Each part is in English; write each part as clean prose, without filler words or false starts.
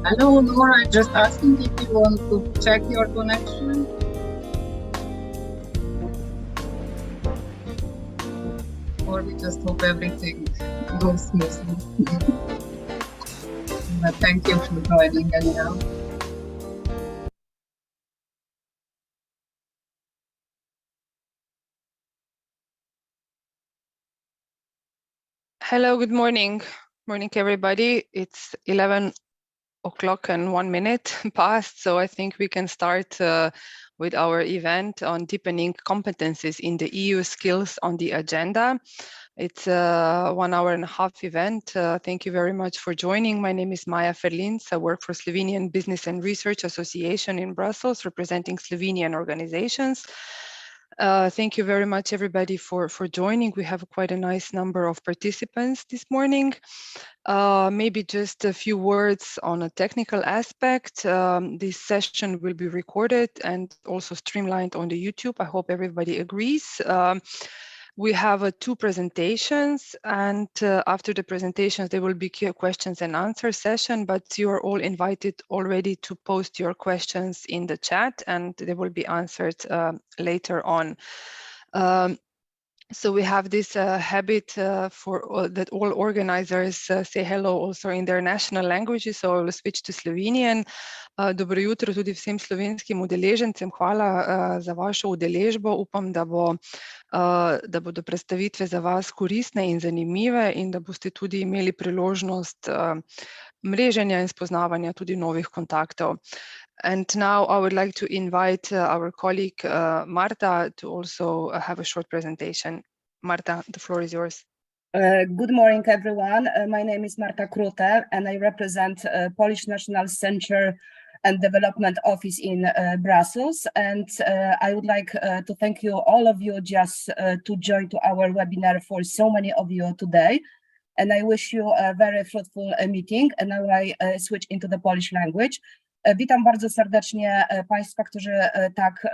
Hello, Nora. Just asking if you want to check your connection. Or we just hope everything goes smoothly. But thank you for joining anyhow. Hello, good morning. Morning, everybody. It's 11 o'clock and 1 minute past, so I think we can start with our event on deepening competencies in the EU skills on the agenda. It's a 1 hour and a half event. Thank you very much for joining. My name is Maja Ferlins. I work for Slovenian Business and Research Association in Brussels, representing Slovenian organizations. Thank you very much, everybody, for joining. We have quite a nice number of participants this morning. Maybe just a few words on a technical aspect. This session will be recorded and also streamlined on the YouTube. I hope everybody agrees. We have 2 presentations, and after the presentations, there will be questions and answer session, but you are all invited already to post your questions in the chat, and they will be answered later on. So we have this habit that all organizers say hello also in their national languages, so I will switch to Slovenian. Dobro jutro tudi vsem slovenskim udeležencem, hvala za vašo udeležbo. Upam, da bodo predstavitve za vas koristne in zanimive in da boste tudi imeli priložnost mreženja in spoznavanja tudi novih kontaktov. And now I would like to invite our colleague Marta to also have a short presentation. Marta, the floor is yours. Good morning, everyone. My name is Marta Krutel, and I represent Polish National Center and Development Office in Brussels. And I would like to thank you, all of you, just to join to our webinar for so many of you today. And I wish you a very fruitful meeting. And now I switch into the Polish language. Witam bardzo serdecznie Państwa, którzy tak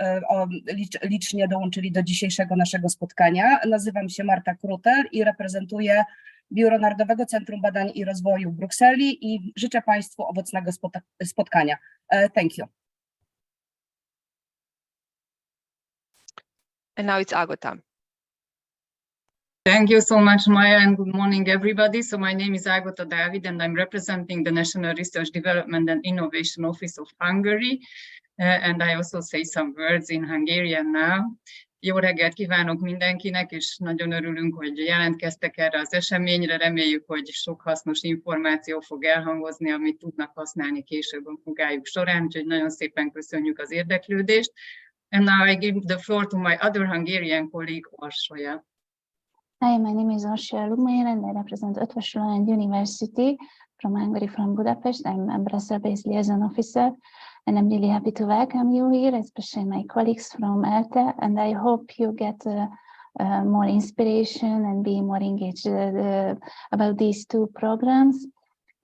licznie dołączyli do dzisiejszego naszego spotkania. Nazywam się Marta Krutel i reprezentuję Biuro Narodowego Centrum Badań i Rozwoju w Brukseli i życzę Państwu owocnego spotkania. Thank you. And now it's Agota. Thank you so much, Maya, and good morning, everybody. So my name is Agota David, and I'm representing the National Research Development and Innovation Office of Hungary. And I also say some words in Hungarian now. Jó reggelt kívánok mindenkinek, és nagyon örülünk, hogy jelentkeztek erre az eseményre. Reméljük, hogy sok hasznos információ fog elhangozni, amit tudnak használni később a munkájuk során. Úgyhogy nagyon szépen köszönjük az érdeklődést. And now I give the floor to my other Hungarian colleague, Orsolya. Hi, my name is Orsolya Lugmayer and I represent Eötvös Loránd University from Hungary, from Budapest. I'm a Brussels-based liaison officer and I'm really happy to welcome you here, especially my colleagues from ELTE, and I hope you get more inspiration and be more engaged about these 2 programs.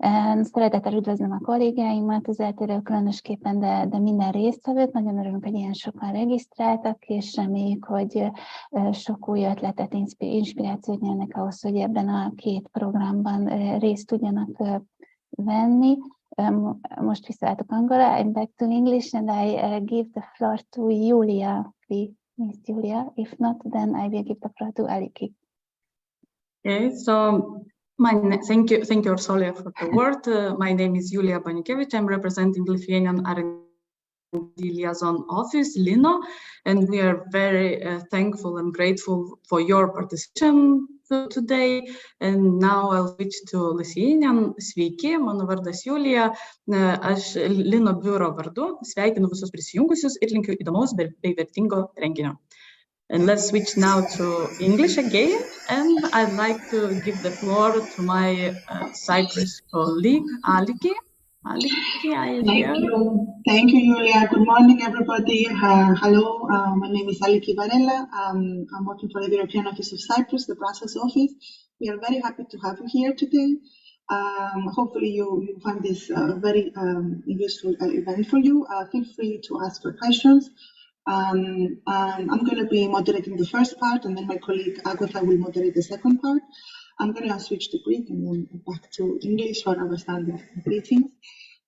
And szeretettel üdvözlöm a kollégáimat az ELTE-ről különösképpen, de minden résztvevőt. Nagyon örülünk, hogy ilyen sokan regisztráltak, és reméljük, hogy sok új ötletet, inspirációt nyernek ahhoz, hogy ebben a 2 programban részt tudjanak venni. Most visszaálltok angolra, I'm back to English, and I give the floor to Julia. Please, Miss Julia. If not, then I will give the floor to Aliki. Okay, so thank you, Orsolya, for the word. My name is Julia Banikevich. I'm representing Lithuanian R&D Liaison Office, LINO, and we are very thankful and grateful for your participation today. And now I'll switch to Lithuanian. Sveiki, mano vardas Julija. Aš LINO biuro vardu sveikinu visus prisijungusius ir linkiu įdomaus bei vertingo renginio. And let's switch now to English again. And I'd like to give the floor to my Cyprus colleague, Aliki. Aliki, Thank you, Julia. Good morning, everybody. Hello, my name is Aliki Varela. I'm working for the European Office of Cyprus, the Brussels office. We are very happy to have you here today. Hopefully you find this very useful event for you. Feel free to ask your questions. I'm going to be moderating the first part, and then my colleague Agota will moderate the second part. I'm going to switch to Greek and then back to English for our standard greetings.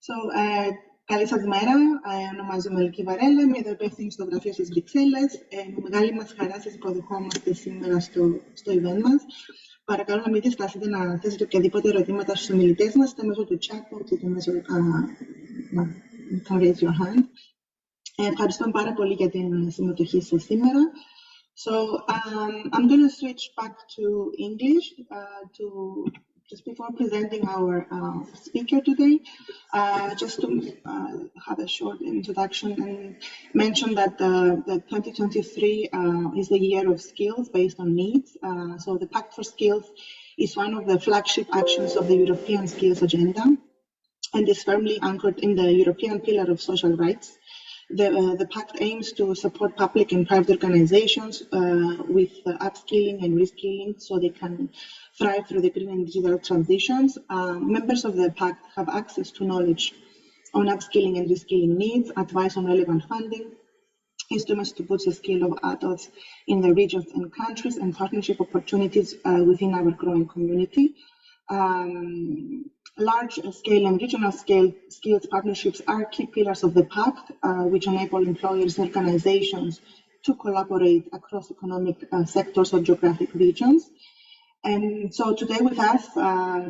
So, καλή σας μέρα. Ονομάζομαι Αλική Βαρέλα. Είμαι εδώ υπεύθυνη στο γραφείο στις Βρυξέλλες. Με μεγάλη μας χαρά σας υποδεχόμαστε σήμερα στο event μας. Παρακαλώ να μην διστάσετε να θέσετε οποιαδήποτε ερωτήματα στους ομιλητές μας, είτε μέσω του chat, είτε μέσω you can raise your hand. Ευχαριστώ πάρα πολύ για την συμμετοχή σας σήμερα. So I'm going to switch back to English just before presenting our speaker today, just to have a short introduction and mention that the 2023 is the year of skills based on needs. So the Pact for Skills is one of the flagship actions of the European Skills Agenda and is firmly anchored in the European Pillar of Social Rights. The Pact aims to support public and private organizations with upskilling and reskilling so they can thrive through the green and digital transitions. Members of the Pact have access to knowledge on upskilling and reskilling needs, advice on relevant funding, instruments to boost the skill of adults in the regions and countries, and partnership opportunities within our growing community. Large-scale and regional-scale skills partnerships are key pillars of the Pact, which enable employers and organizations to collaborate across economic sectors or geographic regions. And so today with us,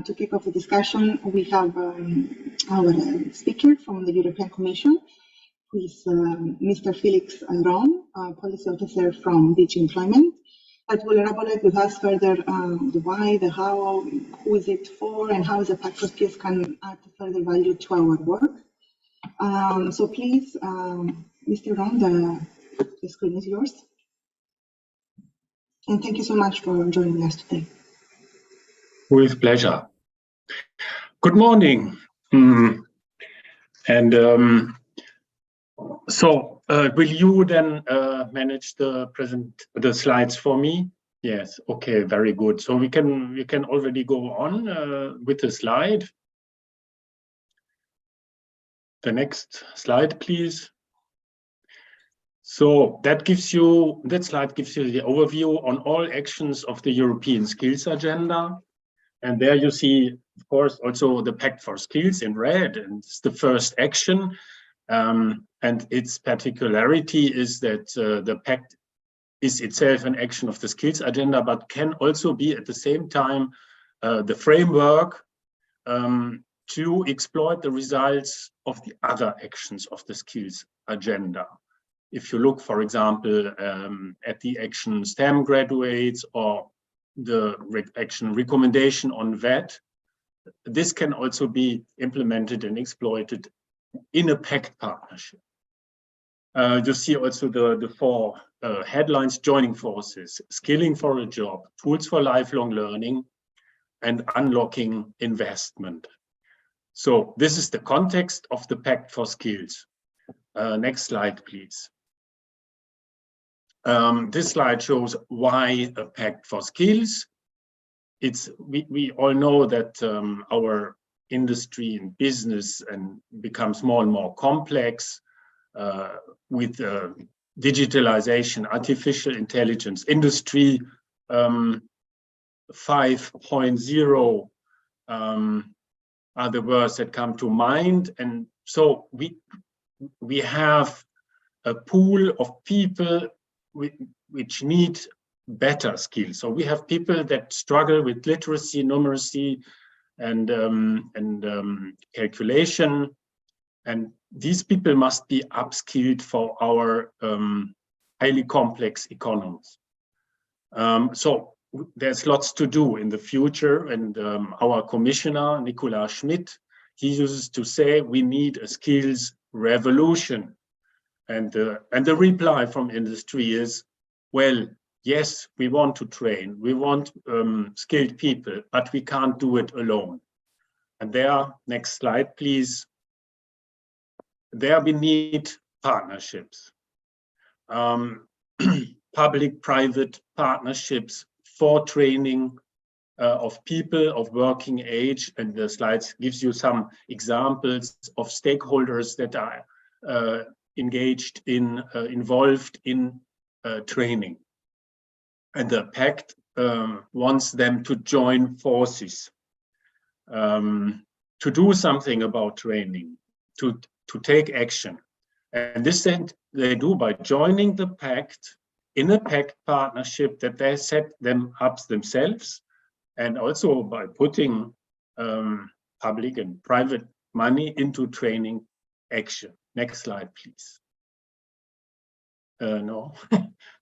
to kick off the discussion, we have our speaker from the European Commission, who is Mr. Felix Ron, Policy Officer from DG Employment, that will elaborate with us further the why, the how, who is it for, and how the Pact for Skills can add further value to our work. So please, Mr. Ron, the screen is yours. And thank you so much for joining us today. With pleasure. Good morning. Will you then manage the slides for me? Yes. Okay. Very good. So we can already go on with the slide. The next slide, please. So that slide gives you the overview on all actions of the European Skills Agenda. And there you see, of course, also the Pact for Skills in red, and it's the first action. And its particularity is that the Pact is itself an action of the Skills Agenda, but can also be at the same time the framework to exploit the results of the other actions of the Skills Agenda. If you look, for example, at the action STEM graduates or the action recommendation on VET, this can also be implemented and exploited in a Pact partnership. You see also the four headlines: joining forces, skilling for a job, tools for lifelong learning, and unlocking investment. So this is the context of the Pact for Skills. Next slide, please. This slide shows why a Pact for Skills. We all know that our industry and business becomes more and more complex with digitalization, artificial intelligence, industry 5.0 are the words that come to mind. And so we have a pool of people which need better skills. So we have people that struggle with literacy, numeracy, and calculation, and these people must be upskilled for our highly complex economies. So there's lots to do in the future, and our commissioner, Nicolas Schmit, he uses to say we need a skills revolution. And the reply from industry is, well, yes, we want to train, we want skilled people, but we can't do it alone. And there, next slide, please. There we need partnerships, public-private partnerships for training of people of working age. And the slides gives you some examples of stakeholders that are engaged involved in training. And the Pact wants them to join forces to do something about training. to take action. And this then they do by joining the Pact in a Pact partnership that they set them up themselves, and also by putting public and private money into training action. Next slide, please. No,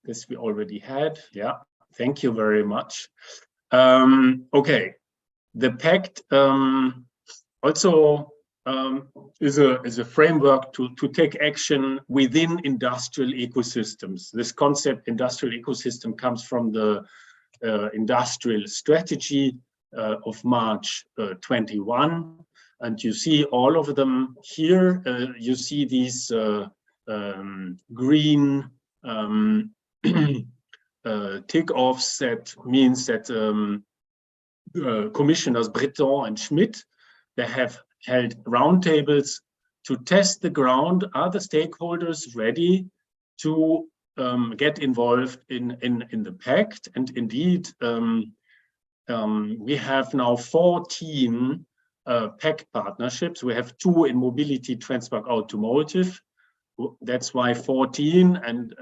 this we already had. Yeah, thank you very much. Okay, the Pact also is a framework to take action within industrial ecosystems. This concept, industrial ecosystem, comes from the industrial strategy of March 21, and you see all of them here. You see these green tick-offs. That means that Commissioners Breton and Schmidt, they have held roundtables to test the ground. Are the stakeholders ready to get involved in the Pact? And indeed, we have now 14 Pact partnerships. We have 2 in mobility, transport, automotive. That's why 14. And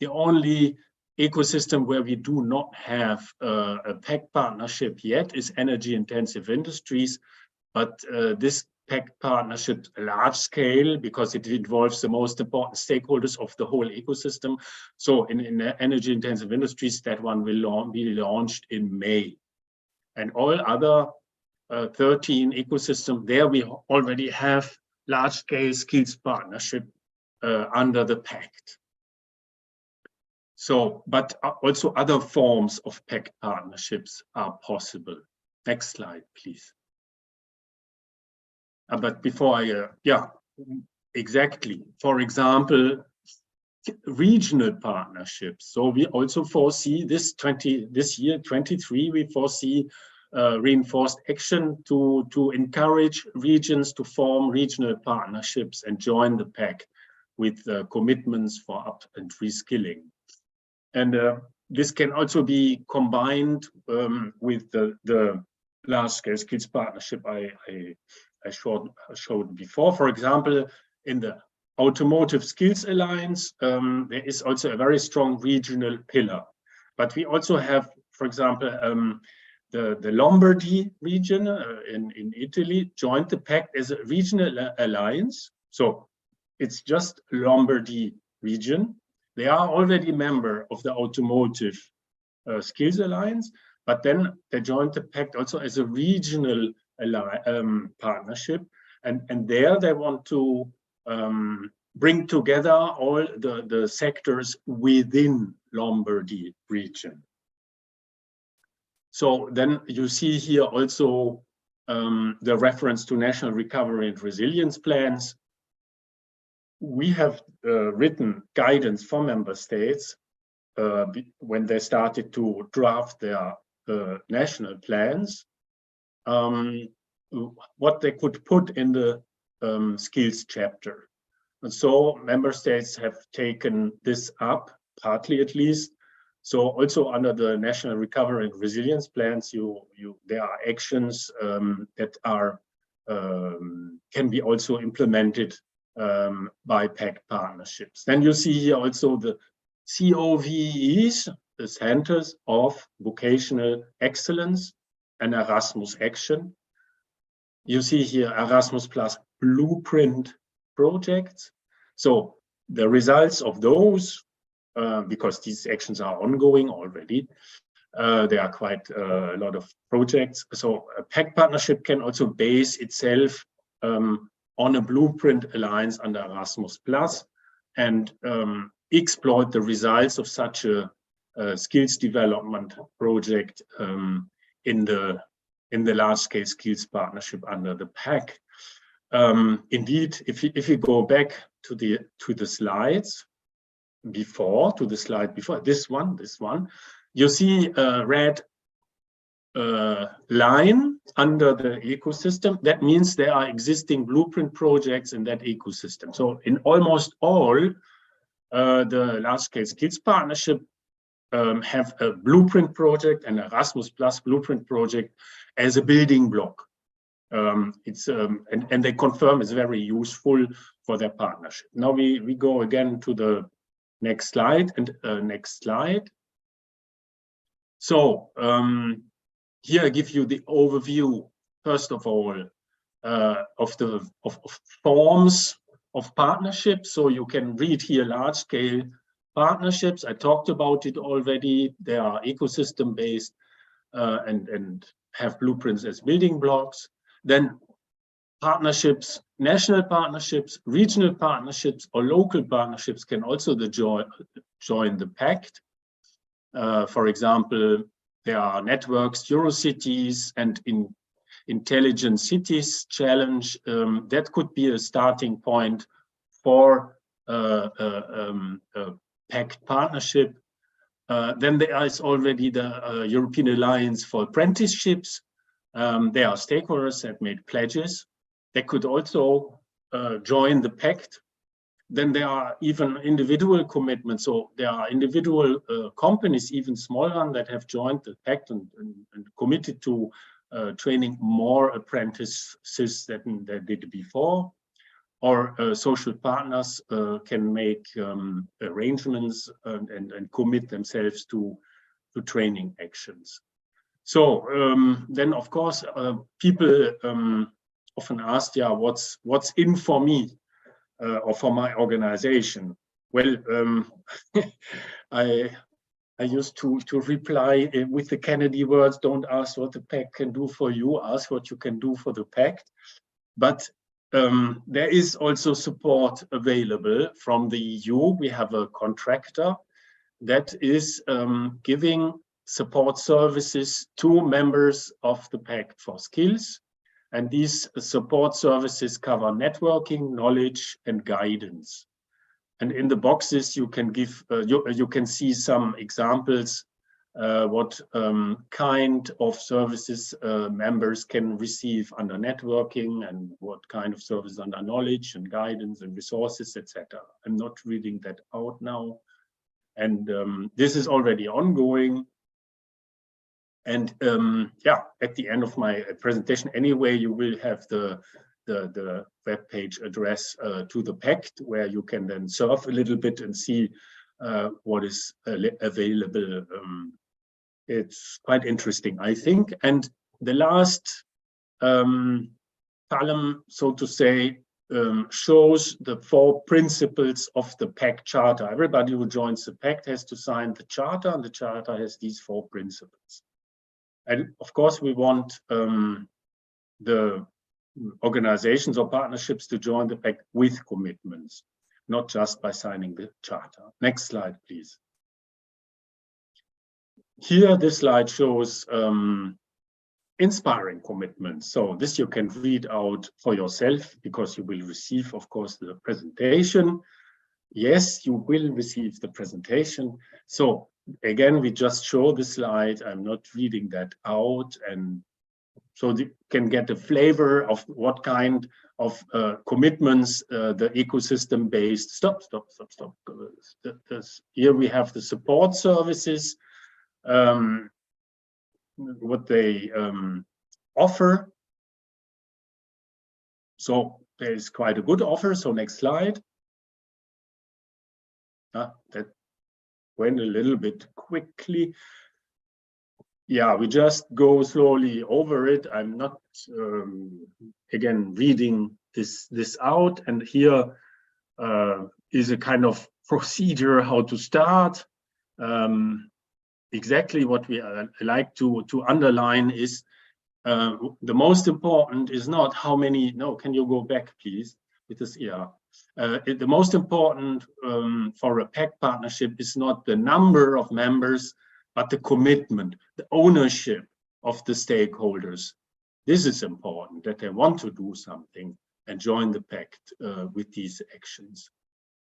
the only ecosystem where we do not have a Pact partnership yet is energy-intensive industries. But this Pact partnership, large scale, because it involves the most important stakeholders of the whole ecosystem. So in energy-intensive industries, that one will be launched in May. And all other 13 ecosystems, there we already have large-scale skills partnership under the Pact. So, but also other forms of Pact partnerships are possible. Next slide, please. But before I, yeah, exactly. For example, regional partnerships. So we also foresee this year, 23, we foresee reinforced action to encourage regions to form regional partnerships and join the Pact with commitments for up and reskilling. And this can also be combined with the large-scale skills partnership I showed before. For example, in the Automotive Skills Alliance, there is also a very strong regional pillar. But we also have, for example, the Lombardy region in Italy joined the Pact as a regional alliance. So it's just Lombardy region. They are already a member of the Automotive Skills Alliance, but then they joined the Pact also as a regional partnership. And there they want to bring together all the sectors within Lombardy region. So then you see here also the reference to national recovery and resilience plans. We have written guidance for member states when they started to draft their national plans, what they could put in the skills chapter. And so member states have taken this up, partly at least. So also under the national recovery and resilience plans, there are actions that are can be also implemented by Pact partnerships. Then you see here also the COVEs, the Centers of Vocational Excellence, and Erasmus Action. You see here Erasmus Plus blueprint projects. So the results of those, because these actions are ongoing already, there are quite a lot of projects. So a Pact partnership can also base itself on a blueprint alliance under Erasmus Plus and exploit the results of such a skills development project in the large-scale skills partnership under the Pact. Indeed, if you go back to the slides before, this one, you see a red line under the ecosystem. That means there are existing blueprint projects in that ecosystem. So in almost all the large-scale skills partnership have a blueprint project and Erasmus Plus blueprint project as a building block. and they confirm it's very useful for their partnership. Now we go again to the next slide and next slide. So here I give you the overview, first of all, of forms of partnerships. So you can read here large-scale partnerships. I talked about it already. They are ecosystem-based and have blueprints as building blocks. Then partnerships, national partnerships, regional partnerships, or local partnerships can also join the Pact. For example, there are networks, Eurocities, and Intelligent Cities Challenge. That could be a starting point for a Pact partnership. Then there is already the European Alliance for Apprenticeships. There are stakeholders that made pledges. They could also join the Pact. Then there are even individual commitments. So there are individual companies, even smaller ones, that have joined the Pact and committed to training more apprentices than they did before. Or social partners can make arrangements and commit themselves to training actions. So then, of course, people often ask, yeah, what's in for me or for my organization? Well, I used to reply with the Kennedy words, don't ask what the Pact can do for you, ask what you can do for the Pact. But there is also support available from the EU. We have a contractor that is giving support services to members of the Pact for Skills. And these support services cover networking, knowledge, and guidance. And in the boxes, you can you can see some examples what kind of services members can receive under networking and what kind of service under knowledge and guidance and resources, etc. I'm not reading that out now. And this is already ongoing. And yeah, at the end of my presentation, anyway, you will have the web page address to the Pact, where you can then surf a little bit and see what is available. It's quite interesting, I think. And the last column, so to say, shows the 4 principles of the Pact Charter. Everybody who joins the Pact has to sign the Charter, and the Charter has these 4 principles. And of course, we want the organizations or partnerships to join the Pact with commitments, not just by signing the Charter. Next slide, please. Here, this slide shows inspiring commitments. So this you can read out for yourself, because you will receive, of course, the presentation. Yes, you will receive the presentation. So again, we just show the slide. I'm not reading that out. And so you can get a flavor of what kind of commitments the ecosystem-based, stop. Here we have the support services, what they offer. So there is quite a good offer. So next slide. That went a little bit quickly. Yeah, we just go slowly over it. I'm not again reading this out. And here is a kind of procedure how to start. Exactly what we like to underline is the most important is not how many. No, can you go back, please? It is, yeah. The most important for a Pact partnership is not the number of members, but the commitment, the ownership of the stakeholders. This is important, that they want to do something and join the Pact with these actions.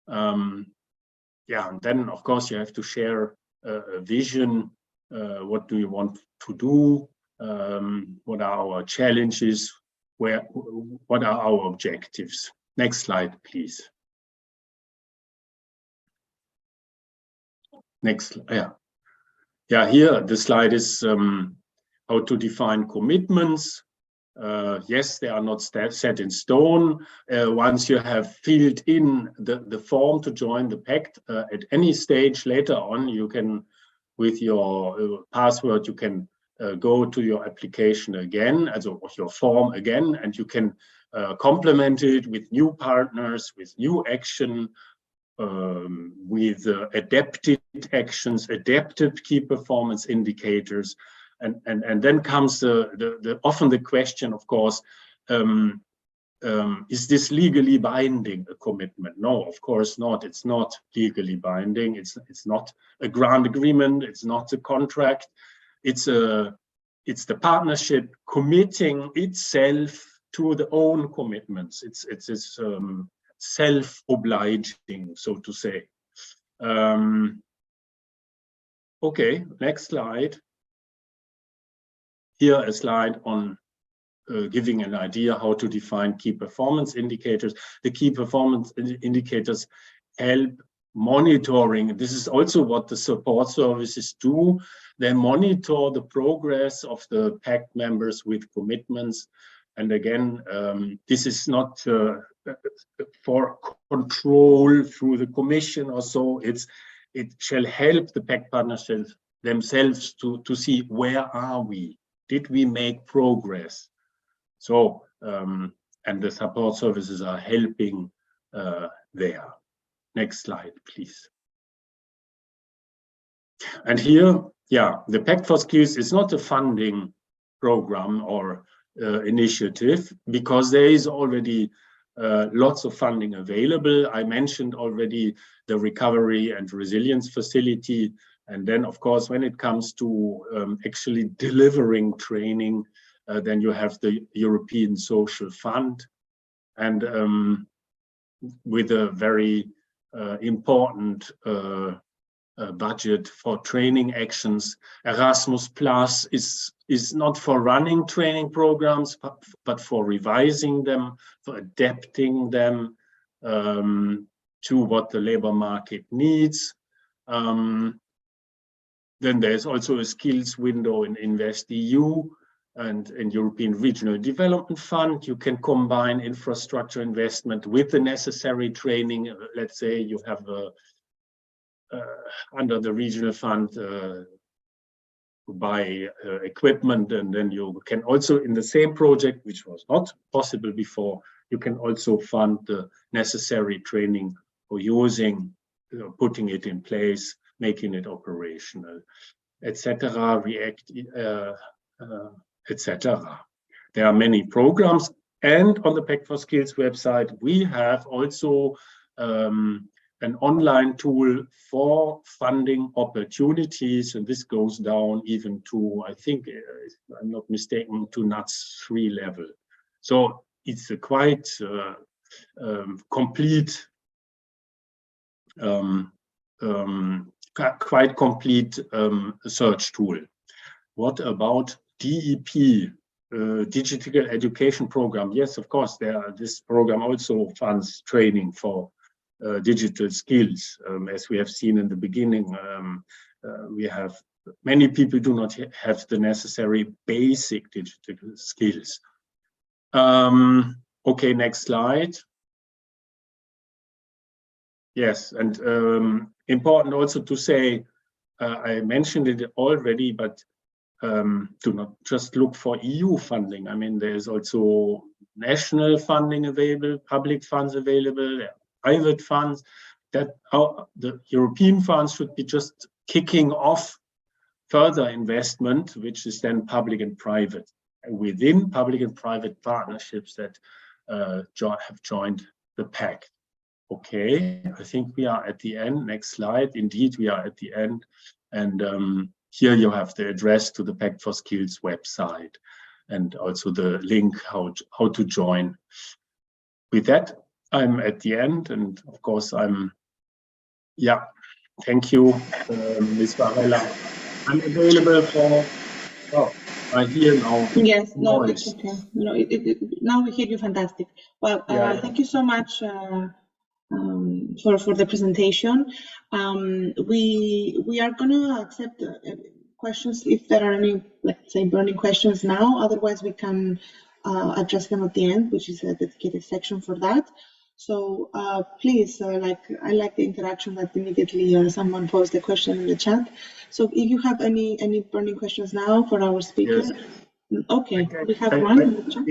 Yeah, and then of course you have to share a vision. What do you want to do? What are our challenges? What are our objectives? Next slide, please. Next, yeah, here the slide is how to define commitments. yes, they are not set in stone. Once you have filled in the form to join the Pact, at any stage later on, you can, with your password, you can go to your application again, also your form again, and you can complement it with new partners, with new action, with adapted actions, adapted key performance indicators. And then comes often the question, of course, is this legally binding, a commitment? No, of course not. It's not legally binding. It's not a grant agreement. It's not a contract. It's the partnership committing itself to the own commitments. It's self-obliging, so to say. Okay, next slide. Here a slide on giving an idea how to define key performance indicators. The key performance indicators help monitoring. This is also what the support services do. They monitor the progress of the Pact members with commitments. And again, this is not for control through the commission or so. It shall help the Pact partners themselves to see where are we. Did we make progress? So, and the support services are helping there. Next slide, please. And here, yeah, the Pact for Skills is not a funding program or initiative, because there is already lots of funding available. I mentioned already the Recovery and Resilience Facility. And then, of course, when it comes to actually delivering training, then you have the European Social Fund, and with a very important budget for training actions. Erasmus Plus is not for running training programs, but for revising them, for adapting them to what the labor market needs. Then there's also a skills window in InvestEU and in European Regional Development Fund. You can combine infrastructure investment with the necessary training. Let's say you have under the regional fund to buy equipment, and then you can also, in the same project, which was not possible before, you can also fund the necessary training for using, putting it in place, making it operational, etc., React, etc. There are many programs, and on the Pact for Skills website, we have also an online tool for funding opportunities, and this goes down even to, I think, if I'm not mistaken, to NUTS 3 level. So it's a quite complete search tool. What about DEP, Digital Education Program? Yes, of course, this program also funds training for digital skills. As we have seen in the beginning, we have many people do not have the necessary basic digital skills. Okay, next slide. Yes, and important also to say, I mentioned it already, but do not just look for EU funding. I mean, there's also national funding available, public funds available, private funds. That the European funds should be just kicking off further investment, which is then public and private, and within public and private partnerships that have joined the Pact. Okay, I think we are at the end. Next slide. Indeed, we are at the end. And here you have the address to the Pact for Skills website, and also the link how to join. With that, I'm at the end, and of course yeah, thank you, Ms. Varela. I'm available for, I hear now. Yes, no, noise. it's okay. No, now we hear you fantastic. Well, Yeah. Thank you so much for the presentation. We are going to accept questions if there are any, let's say, burning questions now. Otherwise, we can address them at the end, which is a dedicated section for that. So please, I like the interaction that immediately someone posed a question in the chat. So if you have any burning questions now for our speaker. Yes. Okay, we have one in the chat.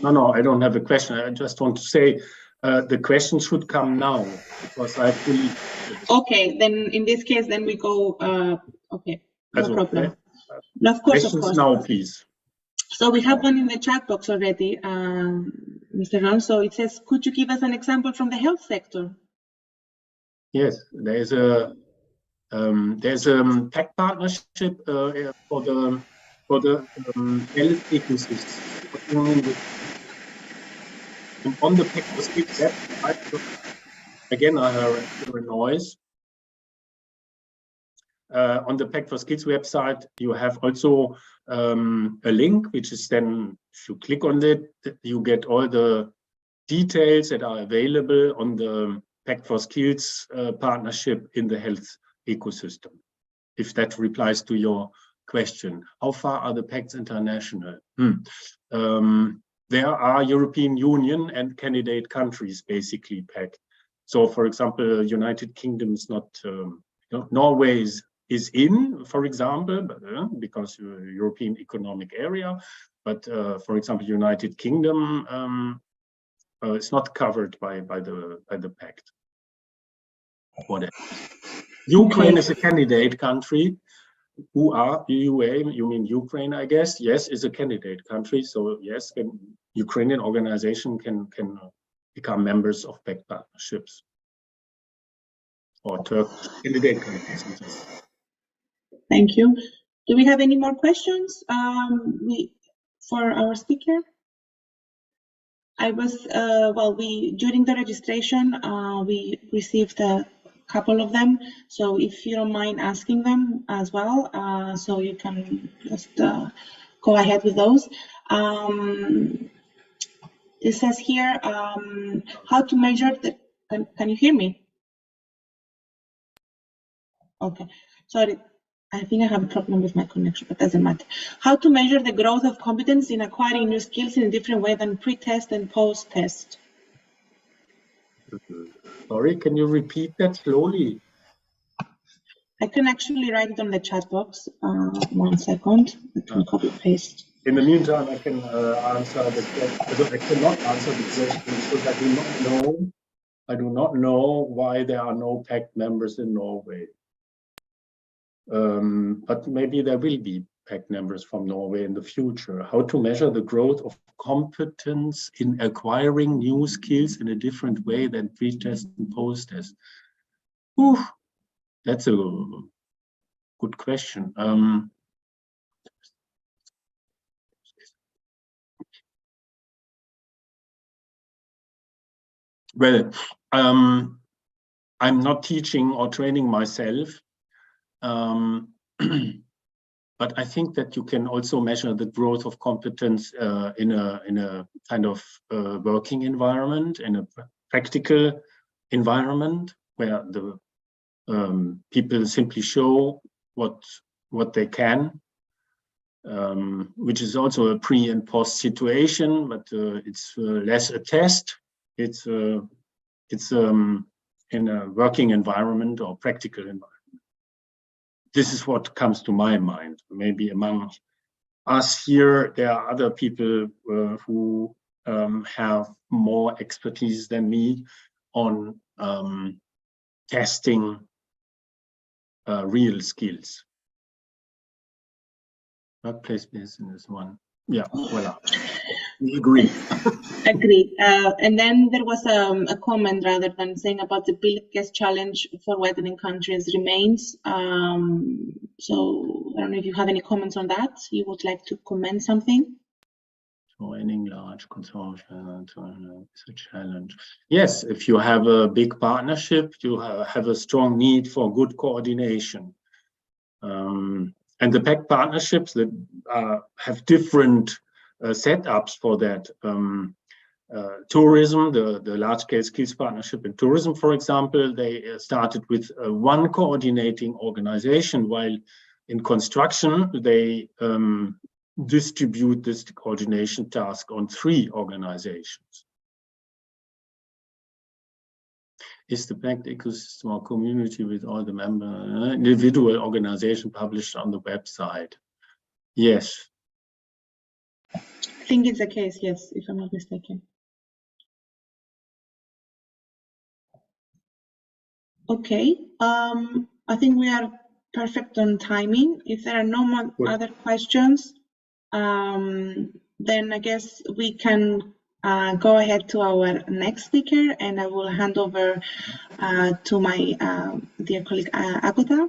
No, I don't have a question. I just want to say the questions should come now because I fully. Okay, then in this case, then we go. Okay, no problem. No, of course, questions now, please. So we have one in the chat box already, Mr. Ron. So it says, could you give us an example from the health sector? Yes, there's a Pact partnership for the health ecosystem. And on the Pact website, again, I heard a noise. On the Pact for Skills website, you have also a link, which is then, if you click on it, you get all the details that are available on the Pact for Skills partnership in the health ecosystem. If that replies to your question, how far are the Pacts international? There are European Union and candidate countries, basically, Pact. So, for example, United Kingdom is not, Norway is in, for example, because European Economic Area, but for example, United Kingdom is not covered by the Pact. Whatever. Ukraine is a candidate country. UA, you mean Ukraine, I guess? Yes, is a candidate country. So yes, Ukrainian organization can become members of Pact partnerships or Turkish candidate countries. Thank you. Do we have any more questions for our speaker? I was during the registration we received a couple of them, so if you don't mind asking them as well, so you can just go ahead with those. It says here how to measure the. Can you hear me? Okay, sorry. I think I have a problem with my connection, but doesn't matter. How to measure the growth of competence in acquiring new skills in a different way than pre-test and post-test? Sorry, can you repeat that slowly? I can actually write it on the chat box. 1 second. I can copy paste. In the meantime, I can answer the question. I cannot answer the question because I do not know why there are no Pact members in Norway. But maybe there will be Pact members from Norway in the future. How to measure the growth of competence in acquiring new skills in a different way than pre-test and post-test? That's a good question. Well, I'm not teaching or training myself. But I think that you can also measure the growth of competence in a kind of working environment, in a practical environment where the people simply show what they can, which is also a pre and post situation, but it's less a test. It's in a working environment or practical environment. This is what comes to my mind. Maybe among us here, there are other people who have more expertise than me on testing real skills. Workplace business one. Yeah, voilà. We agree. Agreed. And then there was a comment rather than saying about the biggest challenge for widening countries remains. So I don't know if you have any comments on that. You would like to comment something? Joining large consortia is a challenge. Yes, if you have a big partnership, you have a strong need for good coordination. And the Pact partnerships that have different setups for that. Tourism, the large-scale skills partnership in tourism, for example, they started with one coordinating organization, while in construction, they distribute this coordination task on 3 organizations. Is the Pact ecosystem or community with all the member individual organization published on the website? Yes. I think it's the case, yes, if I'm not mistaken. Okay, I think we are perfect on timing. If there are no more other questions, then I guess we can go ahead to our next speaker, and I will hand over to my dear colleague Agota,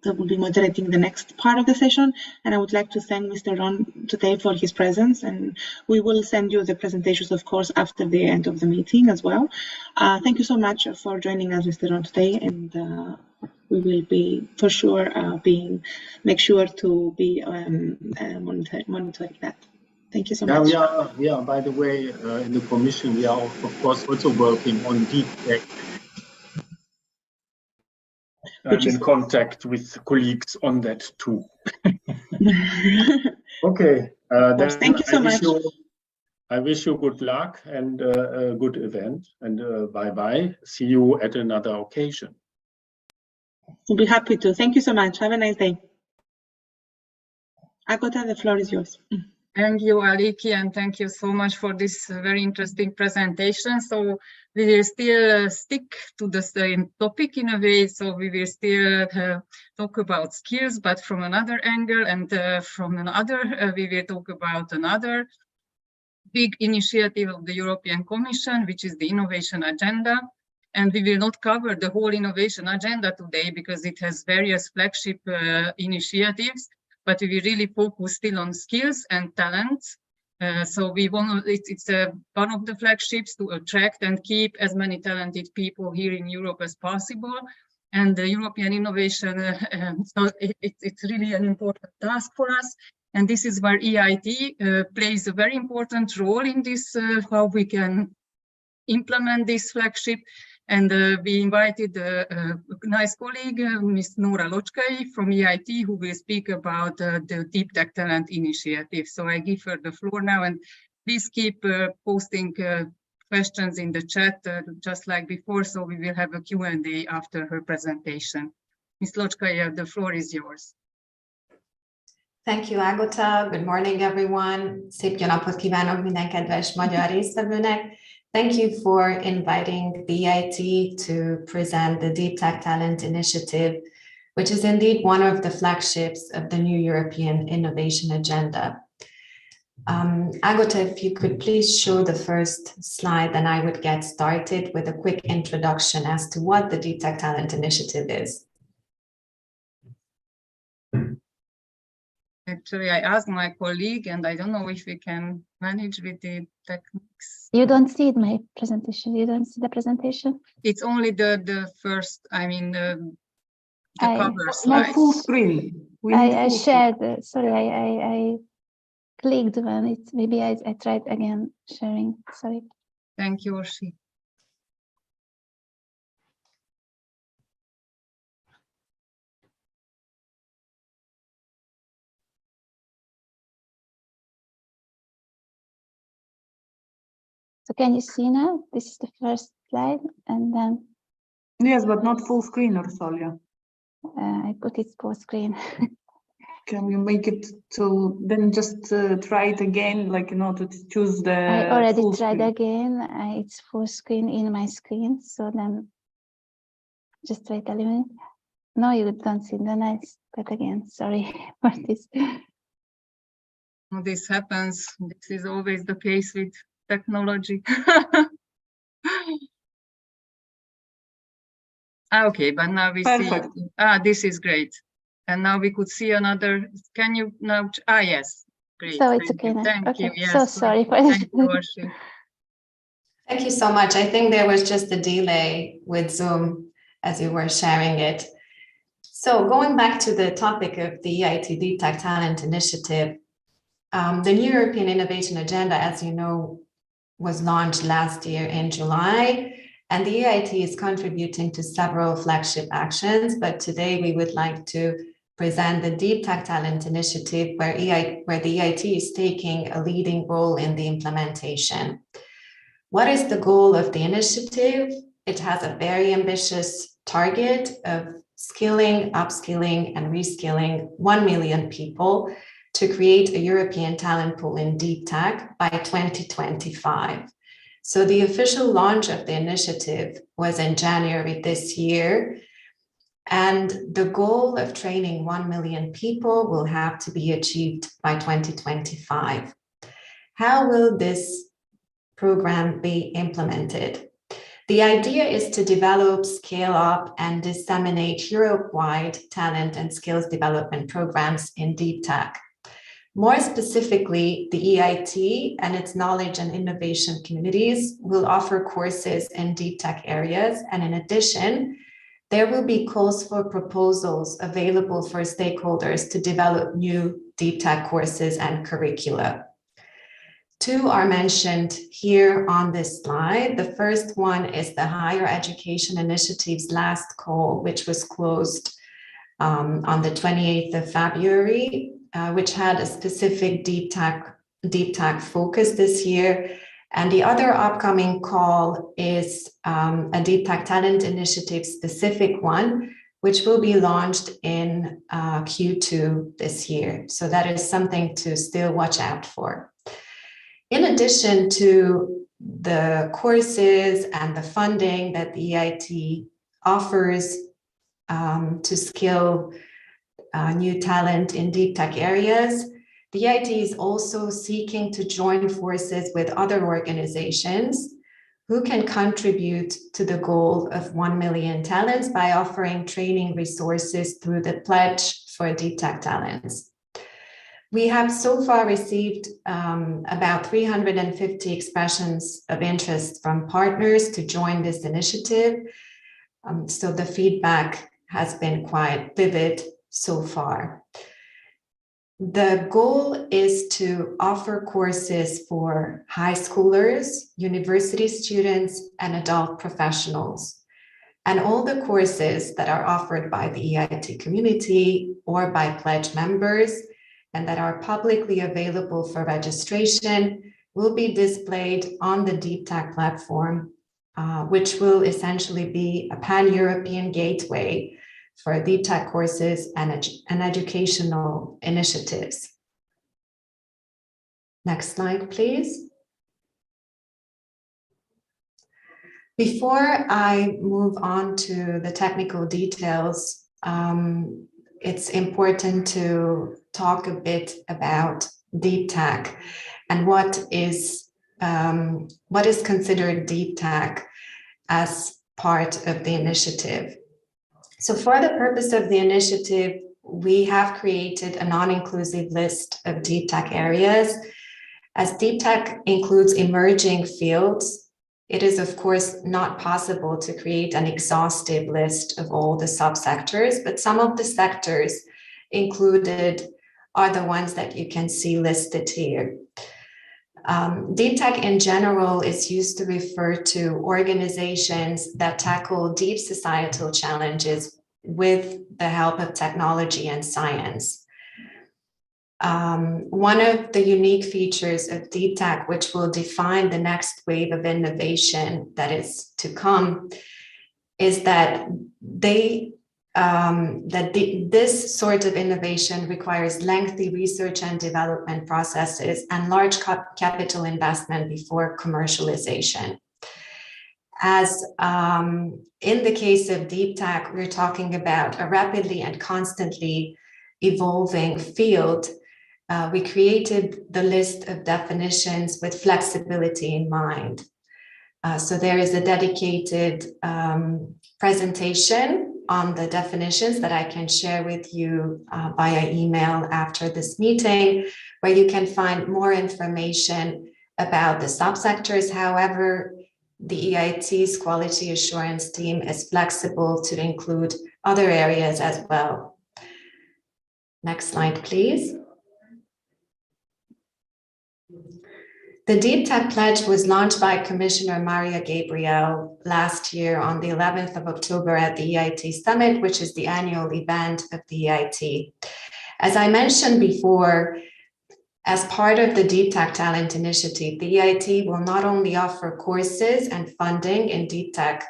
that will be moderating the next part of the session. And I would like to thank Mr. Ron today for his presence, and we will send you the presentations, of course, after the end of the meeting as well. Thank you so much for joining us, Mr. Ron, today, and we will be for sure make sure to be monitoring that. Thank you so much. We are, by the way, in the Commission, we are of course also working on deep tech. I'm in contact with colleagues on that too. Okay. Thank you so much. I wish you good luck and a good event. And bye-bye. See you at another occasion. We'll be happy to. Thank you so much. Have a nice day. Agota, the floor is yours. Thank you, Aliki, and thank you so much for this very interesting presentation. So we will still stick to the same topic in a way. So we will still talk about skills, but from another angle, and from another, we will talk about another big initiative of the European Commission, which is the innovation agenda. And we will not cover the whole innovation agenda today because it has various flagship initiatives. But we will really focus still on skills and talents. So we want it's one of the flagships to attract and keep as many talented people here in Europe as possible. And the European innovation, so it's really an important task for us. And this is where EIT plays a very important role in this, how we can implement this flagship. And we invited a nice colleague, Ms. Nora Locskai from EIT, who will speak about the Deep Tech Talent Initiative. So I give her the floor now, and please keep posting questions in the chat, just like before, so we will have a Q&A after her presentation. Ms. Locskai, the floor is yours. Thank you, Agota. Good morning, everyone. Szép jó napot kívánok minden kedves magyar résztvevőnek. Thank you for inviting the EIT to present the Deep Tech Talent Initiative, which is indeed one of the flagships of the new European Innovation Agenda. Agota, if you could please show the first slide, then I would get started with a quick introduction as to what the Deep Tech Talent Initiative is. Actually, I asked my colleague, and I don't know if we can manage with the techniques. You don't see my presentation. You don't see the presentation? It's only the first, I mean, the cover slide. Not full screen. I shared, sorry, I clicked on it. Maybe I tried again sharing, sorry. Thank you, Orsi. So can you see now? This is the first slide, and then... Yes, but not full screen, Ursolia. I put it full screen. Can you make it to, then just try it again, like, you know, to choose the I already full tried screen. again. It's full screen in my screen, so then just wait a minute. No, you don't see, then I start again. Sorry for this. This happens. This is always the case with technology. Okay, but now we Perfect. see. This is great. And now we could see another. Can you now? Yes, great. So it's okay now. Thank you. Yes, so sorry for this. Thank you so much. I think there was just a delay with Zoom as you were sharing it. So going back to the topic of the EIT Deep Tech Talent Initiative, the new European Innovation Agenda, as you know, was launched last year in July, and the EIT is contributing to several flagship actions, but today we would like to present the Deep Tech Talent Initiative, where the EIT is taking a leading role in the implementation. What is the goal of the initiative? It has a very ambitious target of skilling, upskilling, and reskilling 1 million people to create a European talent pool in deep tech by 2025. So the official launch of the initiative was in January this year, and the goal of training 1 million people will have to be achieved by 2025. How will this program be implemented? The idea is to develop, scale up, and disseminate Europe-wide talent and skills development programs in deep tech. More specifically, the EIT and its knowledge and innovation communities will offer courses in deep tech areas, and in addition, there will be calls for proposals available for stakeholders to develop new deep tech courses and curricula. Two are mentioned here on this slide. The first one is the Higher Education Initiative's last call, which was closed on the 28th of February, which had a specific deep tech focus this year. And the other upcoming call is a Deep Tech Talent Initiative specific one, which will be launched in Q2 this year. So that is something to still watch out for. In addition to the courses and the funding that the EIT offers to skill new talent in deep tech areas, the EIT is also seeking to join forces with other organizations who can contribute to the goal of 1 million talents by offering training resources through the Pledge for Deep Tech Talents. We have so far received about 350 expressions of interest from partners to join this initiative. So the feedback has been quite vivid so far. The goal is to offer courses for high schoolers, university students, and adult professionals. And all the courses that are offered by the EIT community or by Pledge members and that are publicly available for registration will be displayed on the Deep Tech platform, which will essentially be a pan-European gateway for deep tech courses and educational initiatives. Next slide, please. Before I move on to the technical details, it's important to talk a bit about deep tech and what is considered deep tech as part of the initiative. So for the purpose of the initiative, we have created a non-inclusive list of deep tech areas. As deep tech includes emerging fields, it is of course not possible to create an exhaustive list of all the subsectors, but some of the sectors included are the ones that you can see listed here. Deep tech in general is used to refer to organizations that tackle deep societal challenges with the help of technology and science. One of the unique features of deep tech, which will define the next wave of innovation that is to come, is that this sort of innovation requires lengthy research and development processes and large capital investment before commercialization. As in the case of deep tech, we're talking about a rapidly and constantly evolving field. We created the list of definitions with flexibility in mind. So there is a dedicated presentation on the definitions that I can share with you via email after this meeting, where you can find more information about the subsectors. However, the EIT's quality assurance team is flexible to include other areas as well. Next slide, please. The Deep Tech Pledge was launched by Commissioner Maria Gabriel last year on the 11th of October at the EIT Summit, which is the annual event of the EIT. As I mentioned before, as part of the Deep Tech Talent Initiative, the EIT will not only offer courses and funding in deep tech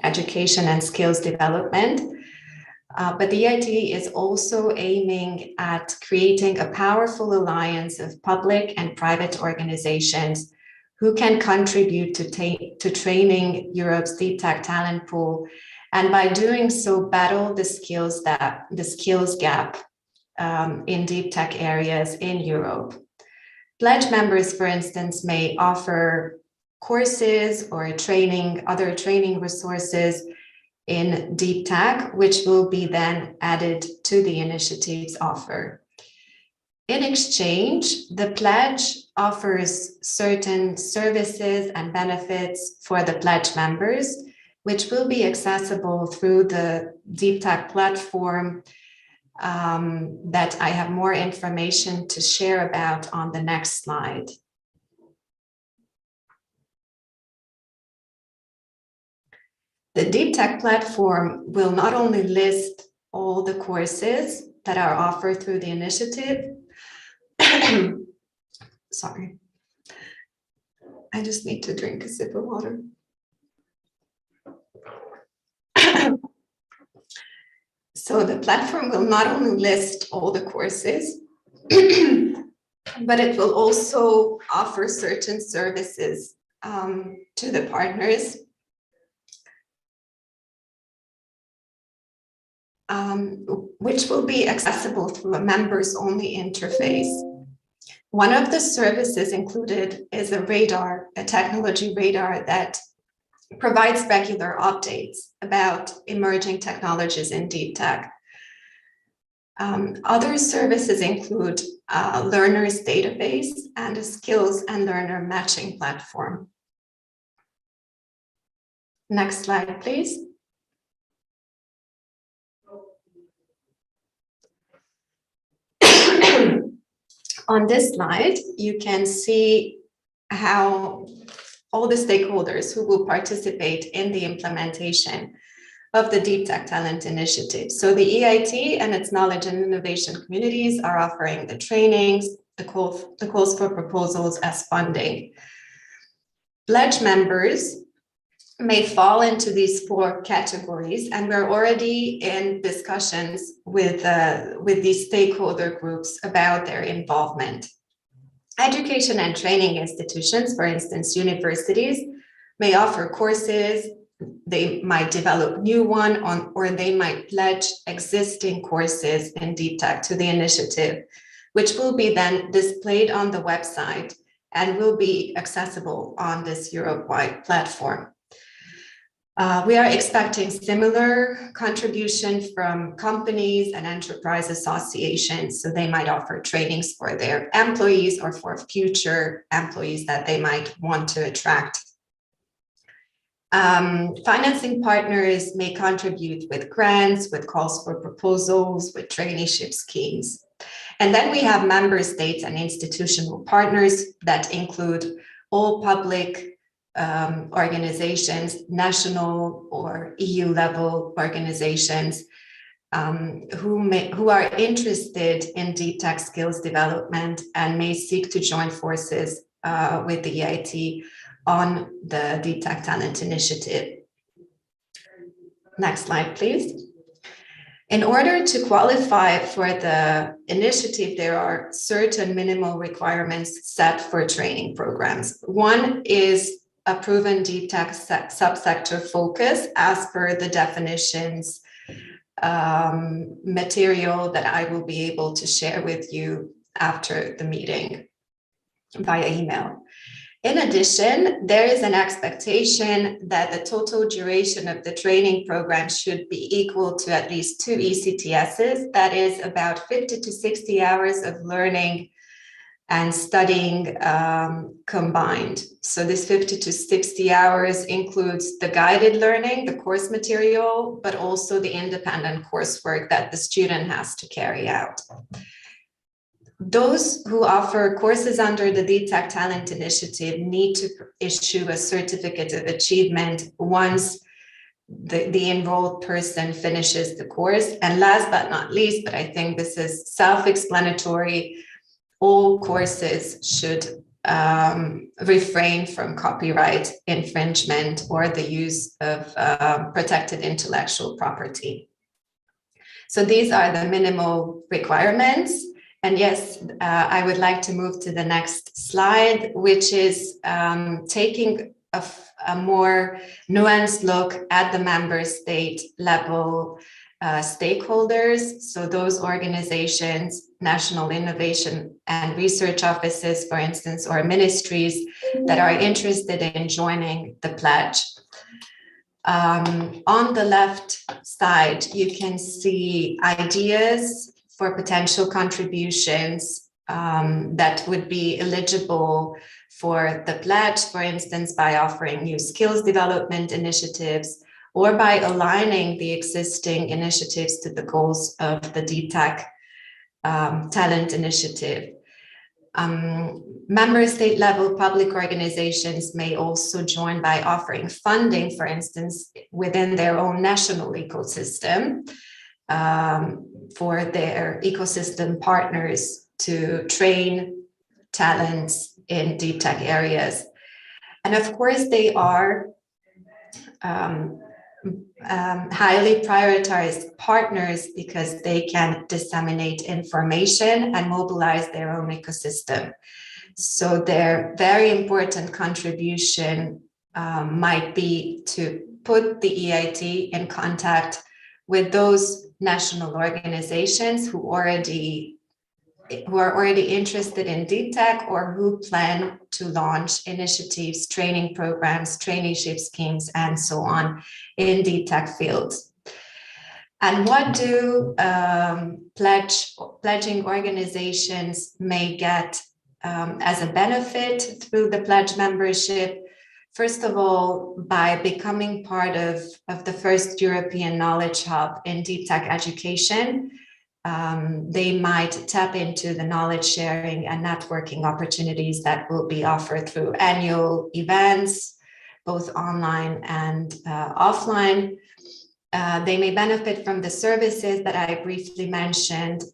education and skills development, but the EIT is also aiming at creating a powerful alliance of public and private organizations who can contribute to training Europe's deep tech talent pool, and by doing so battle the skills gap in deep tech areas in Europe. Pledge members, for instance, may offer courses or other training resources in deep tech, which will be then added to the initiative's offer. In exchange, the pledge offers certain services and benefits for the pledge members, which will be accessible through the deep tech platform that I have more information to share about on the next slide. The Deep Tech platform will not only list all the courses that are offered through the initiative. Sorry, I just need to drink a sip of water. So the platform will not only list all the courses, but it will also offer certain services to the partners, which will be accessible through a members-only interface. One of the services included is a radar, a technology radar that provides regular updates about emerging technologies in deep tech. Other services include a learners database and a skills and learner matching platform. Next slide, please. On this slide, you can see how all the stakeholders who will participate in the implementation of the Deep Tech Talent Initiative. So the EIT and its knowledge and innovation communities are offering the trainings, the calls for proposals as funding. Pledge members may fall into these 4 categories, and we're already in discussions with these stakeholder groups about their involvement. Education and training institutions, for instance, universities, may offer courses, they might develop new one or they might pledge existing courses in deep tech to the initiative, which will be then displayed on the website and will be accessible on this Europe-wide platform. We are expecting similar contribution from companies and enterprise associations. So they might offer trainings for their employees or for future employees that they might want to attract. Financing partners may contribute with grants, with calls for proposals, with traineeship schemes. And then we have member states and institutional partners that include all public organizations, national or EU level organizations who are interested in deep tech skills development and may seek to join forces with the EIT on the Deep Tech Talent Initiative. Next slide, please. In order to qualify for the initiative, there are certain minimal requirements set for training programs. One is a proven deep tech subsector focus as per the definitions material that I will be able to share with you after the meeting via email. In addition, there is an expectation that the total duration of the training program should be equal to at least 2 ECTSs, that is about 50 to 60 hours of learning and studying combined. So this 50 to 60 hours includes the guided learning, the course material, but also the independent coursework that the student has to carry out. Those who offer courses under the DTAC Talent Initiative need to issue a certificate of achievement once the enrolled person finishes the course. And last but not least, but I think this is self-explanatory, all courses should refrain from copyright infringement or the use of protected intellectual property. So these are the minimal requirements. And yes, I would like to move to the next slide, which is taking a more nuanced look at the member state level stakeholders. So those organizations, national innovation and research offices, for instance, or ministries that are interested in joining the pledge. On the left side, you can see ideas for potential contributions that would be eligible for the pledge, for instance, by offering new skills development initiatives or by aligning the existing initiatives to the goals of the DTAC Talent Initiative. Member state level public organizations may also join by offering funding, for instance, within their own national ecosystem for their ecosystem partners to train talents in DTAC areas. And of course, they are highly prioritized partners because they can disseminate information and mobilize their own ecosystem. So their very important contribution might be to put the EIT in contact with those national organizations who are already interested in DTAC or who plan to launch initiatives, training programs, traineeship schemes, and so on in DTAC fields. And what do pledging organizations may get as a benefit through the pledge membership? First of all, by becoming part of the first European Knowledge Hub in DTAC education, they might tap into the knowledge sharing and networking opportunities that will be offered through annual events, both online and offline. They may benefit from the services that I briefly mentioned,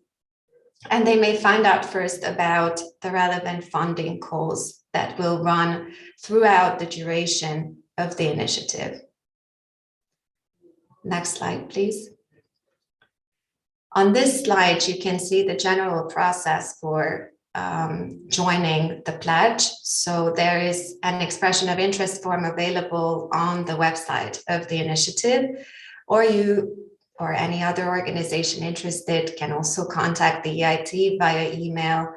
and they may find out first about the relevant funding calls that will run throughout the duration of the initiative. Next slide, please. On this slide, you can see the general process for joining the pledge. So there is an expression of interest form available on the website of the initiative, or you or any other organization interested can also contact the EIT via email,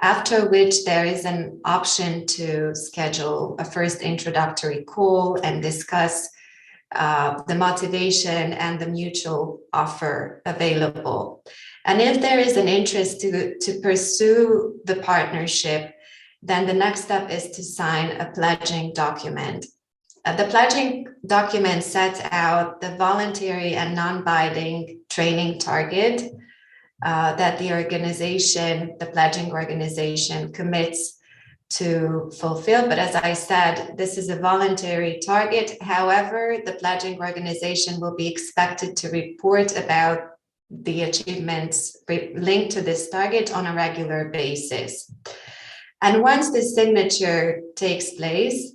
after which there is an option to schedule a first introductory call and discuss the motivation and the mutual offer available. And if there is an interest to pursue the partnership, then the next step is to sign a pledging document. The pledging document sets out the voluntary and non-binding training target that the organization, the pledging organization, commits to fulfill. But as I said, this is a voluntary target. However, the pledging organization will be expected to report about the achievements linked to this target on a regular basis. And once the signature takes place,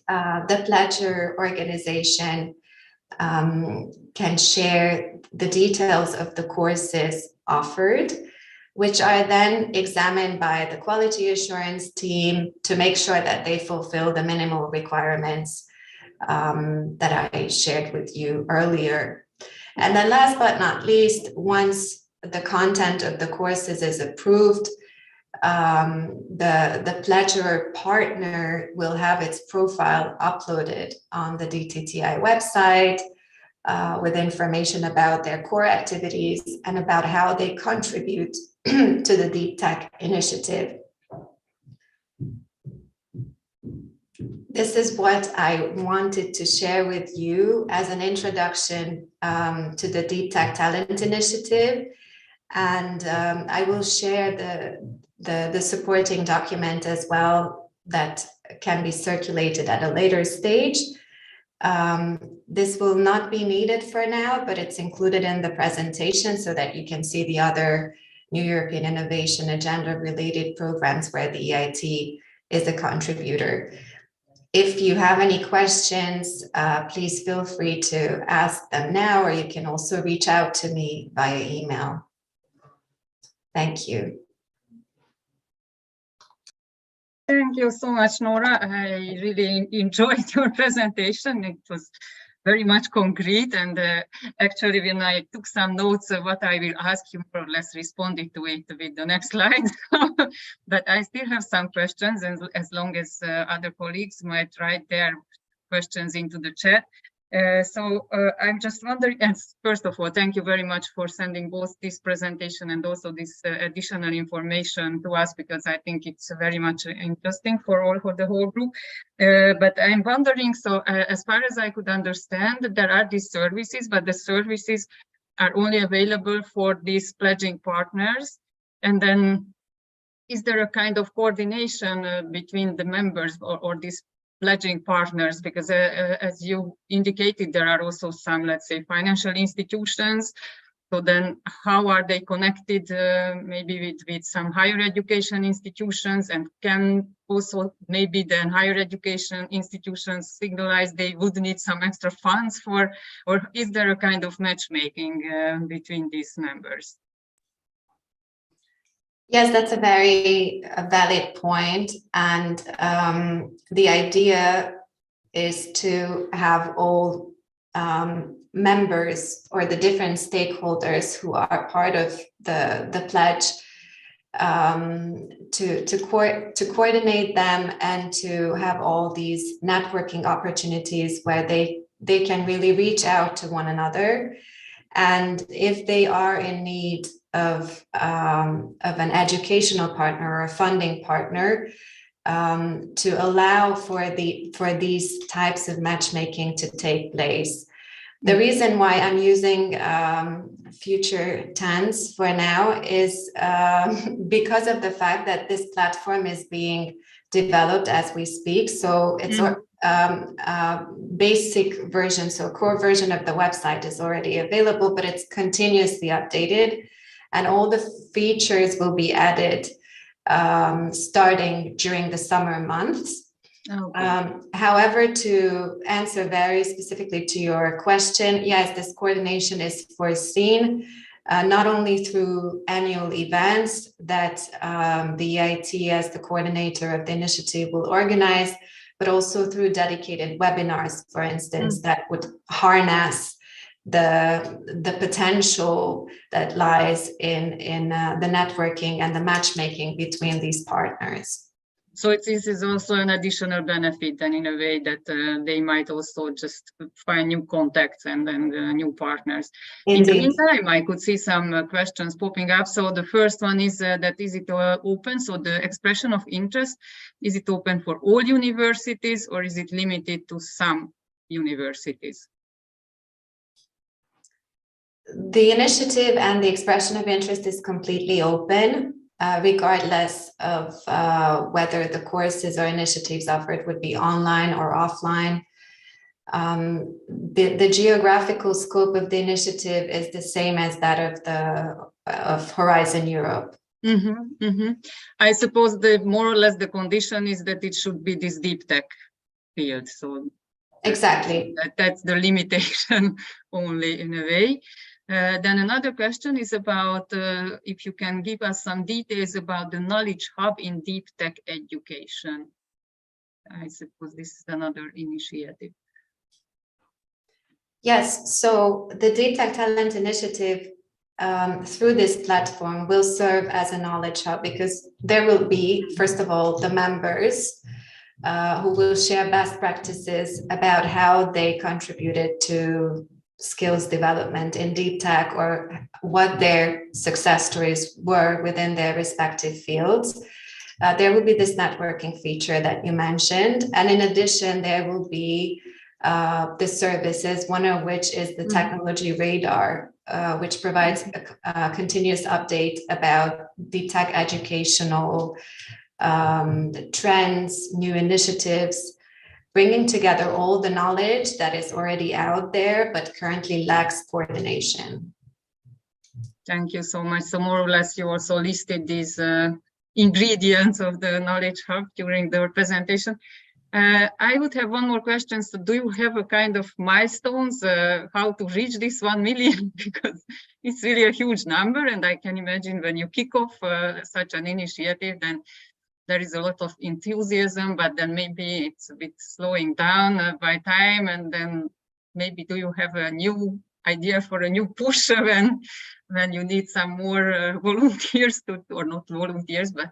the pledger organization can share the details of the courses offered, which are then examined by the quality assurance team to make sure that they fulfill the minimal requirements that I shared with you earlier. And then last but not least, once the content of the courses is approved, the pledger partner will have its profile uploaded on the DTTI website with information about their core activities and about how they contribute to the DTAC initiative. This is what I wanted to share with you as an introduction to the DTAC Talent Initiative. And I will share the supporting document as well that can be circulated at a later stage. This will not be needed for now, but it's included in the presentation so that you can see the other New European Innovation Agenda related programs where the EIT is a contributor. If you have any questions, please feel free to ask them now, or you can also reach out to me via email. Thank you. Thank you so much, Nora. I really enjoyed your presentation. It was very much concrete, and actually when I took some notes of what I will ask you, more or less responded to it with the next slide. But I still have some questions, and as long as other colleagues might write their questions into the chat. So I'm just wondering, and first of all, thank you very much for sending both this presentation and also this additional information to us, because I think it's very much interesting for the whole group. But I'm wondering, so as far as I could understand, there are these services, but the services are only available for these pledging partners. And then is there a kind of coordination between the members or these pledging partners, because as you indicated, there are also some, let's say, financial institutions. So then how are they connected maybe with some higher education institutions, and can also maybe then higher education institutions signalize they would need some extra funds for, or is there a kind of matchmaking between these members? Yes, that's a very valid point. And the idea is to have all members or the different stakeholders who are part of the pledge to coordinate them and to have all these networking opportunities where they can really reach out to one another. And if they are in need of an educational partner or a funding partner, to allow for these types of matchmaking to take place. The reason why I'm using future tense for now is because of the fact that this platform is being developed as we speak. So it's basic version, so core version of the website is already available, but it's continuously updated, and all the features will be added starting during the summer months. Okay. However, to answer very specifically to your question, yes, this coordination is foreseen not only through annual events that the EIT as the coordinator of the initiative will organize, but also through dedicated webinars, for instance, that would harness the potential that lies in the networking and the matchmaking between these partners. So this is also an additional benefit, and in a way that they might also just find new contacts and new partners. Indeed. In the meantime, I could see some questions popping up. So the first one is that is it open? So the expression of interest, is it open for all universities or is it limited to some universities? The initiative and the expression of interest is completely open. Regardless of whether the courses or initiatives offered would be online or offline. The geographical scope of the initiative is the same as that of Horizon Europe. I suppose more or less the condition is that it should be this deep tech field. So exactly, that's the limitation only in a way. Then another question is about if you can give us some details about the knowledge hub in deep tech education. I suppose this is another initiative. Yes, so the Deep Tech Talent Initiative through this platform will serve as a knowledge hub, because there will be, first of all, the members who will share best practices about how they contributed to skills development in deep tech, or what their success stories were within their respective fields. There will be this networking feature that you mentioned. And in addition, there will be the services, one of which is the technology radar, which provides a continuous update about deep tech educational trends, new initiatives, bringing together all the knowledge that is already out there, but currently lacks coordination. Thank you so much. So more or less, you also listed these ingredients of the Knowledge Hub during the presentation. I would have one more question. So do you have a kind of milestones, how to reach this 1 million? Because it's really a huge number. And I can imagine when you kick off such an initiative, then there is a lot of enthusiasm, but then maybe it's a bit slowing down by time. And then maybe do you have a new idea for a new push when you need some more volunteers to, or not volunteers, but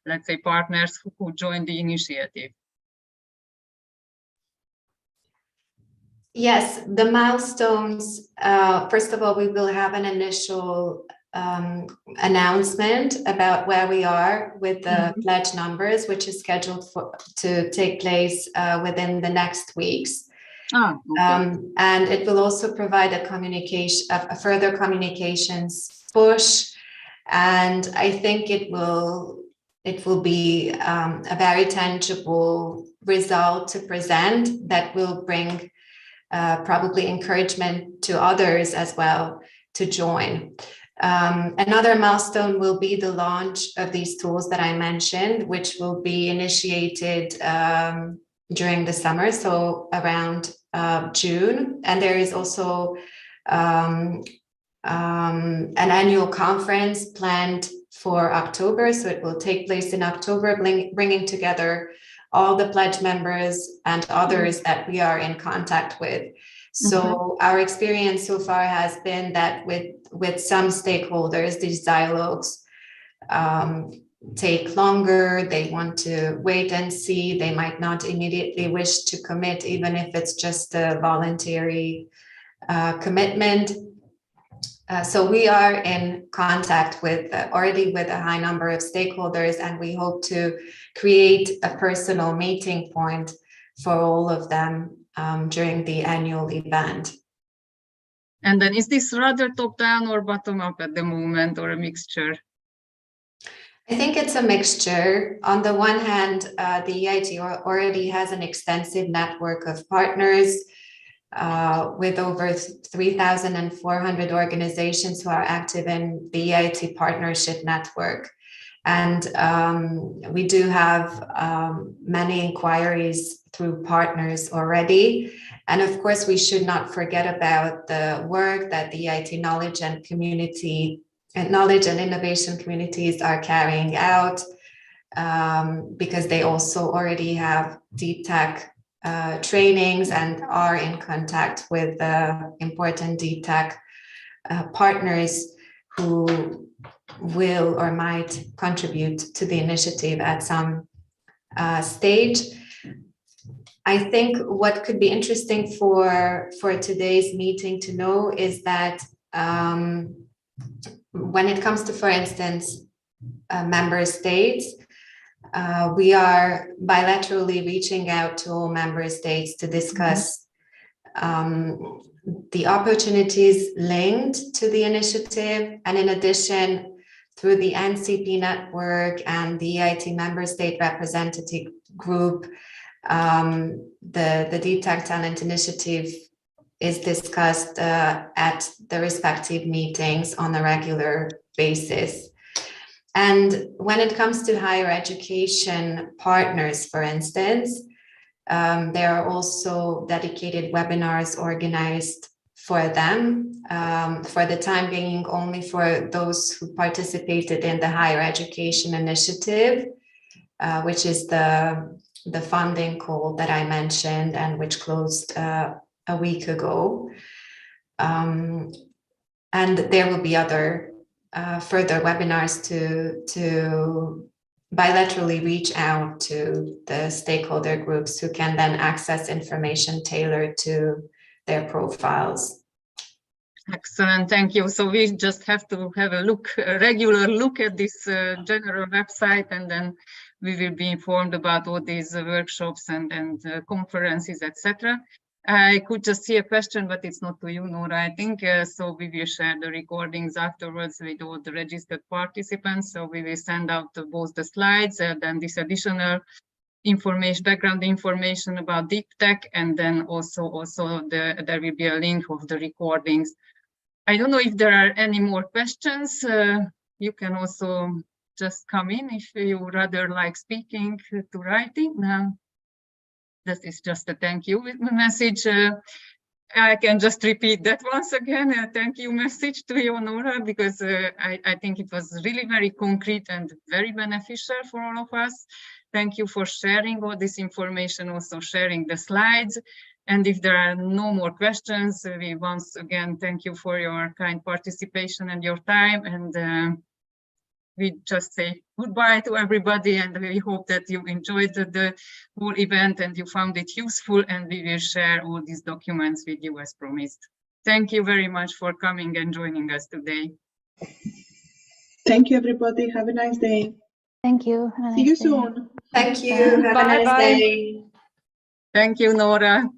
let's say partners who join the initiative? Yes, the milestones, first of all, we will have an initial announcement about where we are with the pledge numbers, which is scheduled to take place within the next weeks. Okay. And it will also provide a further communications push, and I think it will be a very tangible result to present that will bring probably encouragement to others as well to join. Another milestone will be the launch of these tools that I mentioned, which will be initiated during the summer, so around June. And there is also an annual conference planned for October, so it will take place in October, bringing together all the pledge members and others that we are in contact with. So our experience so far has been that with some stakeholders, these dialogues take longer. They want to wait and see. They might not immediately wish to commit, even if it's just a voluntary commitment. So we are in contact with already with a high number of stakeholders, and we hope to create a personal meeting point for all of them during the annual event. And then is this rather top-down or bottom-up at the moment, or a mixture? I think it's a mixture. On the one hand, the EIT already has an extensive network of partners with over 3,400 organizations who are active in the EIT partnership network. And we do have many inquiries through partners already. And of course, we should not forget about the work that the EIT knowledge and innovation communities are carrying out, because they also already have deep tech trainings and are in contact with important deep tech partners who will or might contribute to the initiative at some stage. I think what could be interesting for today's meeting to know is that when it comes to, for instance, member states, we are bilaterally reaching out to all member states to discuss the opportunities linked to the initiative. And in addition, through the NCP network and the EIT member state representative group, the Deep Tech Talent Initiative is discussed at the respective meetings on a regular basis. And when it comes to higher education partners, for instance, there are also dedicated webinars organized for them, for the time being only for those who participated in the higher education initiative, which is the funding call that I mentioned and which closed a week ago. And there will be other further webinars to bilaterally reach out to the stakeholder groups who can then access information tailored to their profiles. Excellent, thank you. So we just have to have a regular look at this general website, and then we will be informed about all these workshops and conferences, etc. I could just see a question, but it's not to you, Nora, I think. So we will share the recordings afterwards with all the registered participants. So we will send out both the slides and then this additional information, background information about deep tech, and then also there will be a link of the recordings. I don't know if there are any more questions. You can also just come in if you rather like speaking to writing. This is just a thank you message. I can just repeat that once again, a thank you message to you, Nora, because I think it was really very concrete and very beneficial for all of us. Thank you for sharing all this information, also sharing the slides. And if there are no more questions, we once again thank you for your kind participation and your time. And we just say goodbye to everybody, and we hope that you enjoyed the whole event and you found it useful, and we will share all these documents with you as promised. Thank you very much for coming and joining us today. Thank you, everybody. Have a nice day. Thank you. See you soon. Thank you. Have a nice day. Thank you, Nora.